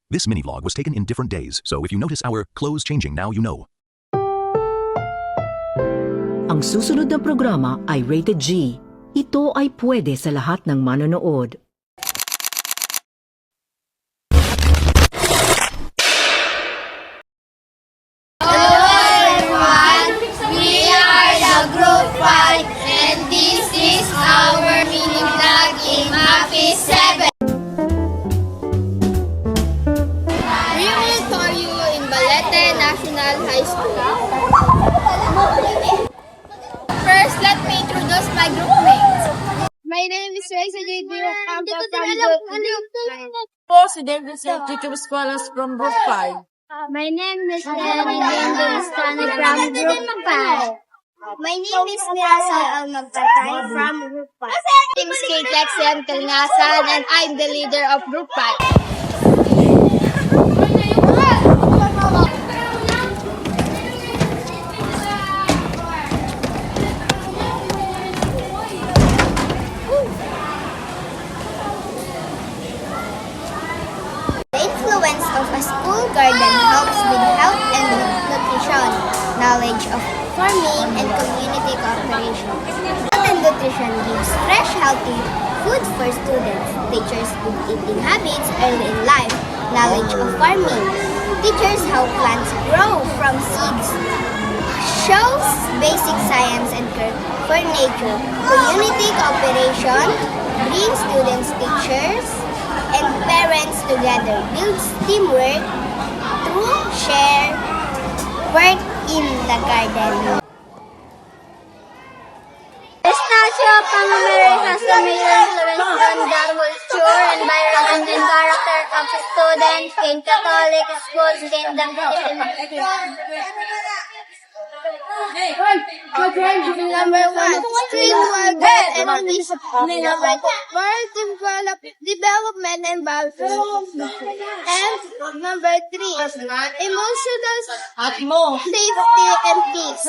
This mini vlog was taken in different days, so if you notice our clothes changing now, you know. Ang susunod na programa ay Rated G. Ito ay pwede sa lahat ng manonood. We are the Group 5 and this is our mini vlog in Mapi 7. We will tour you in Balete National High School. First, let me introduce my group mates. My name is Raisa J. from Group 5. Po, si David St. Jacob's Scholars from Group 5. My name is Melanie Dindon from Group 5. My name is Mirasa Al-Magtatay from Group 5. My name is Kate Lexian Kalngasan and I'm the leader of Group 5. The influence of a school garden helps with health and nutrition, knowledge of farming, and community cooperation. Health and nutrition gives fresh, healthy food for students. Teachers good eating habits early in life, knowledge of farming. Teachers how plants grow from seeds. Shows basic science and care for nature. Community cooperation brings students, teachers, and parents together, builds teamwork through shared work in the garden. Estacio Pangamere has a major influence on the culture, environment, and character of students in Catholic schools in the Number 1, streamwork and discipline. Number 2, moral development and values. And number 3, emotional safety and peace.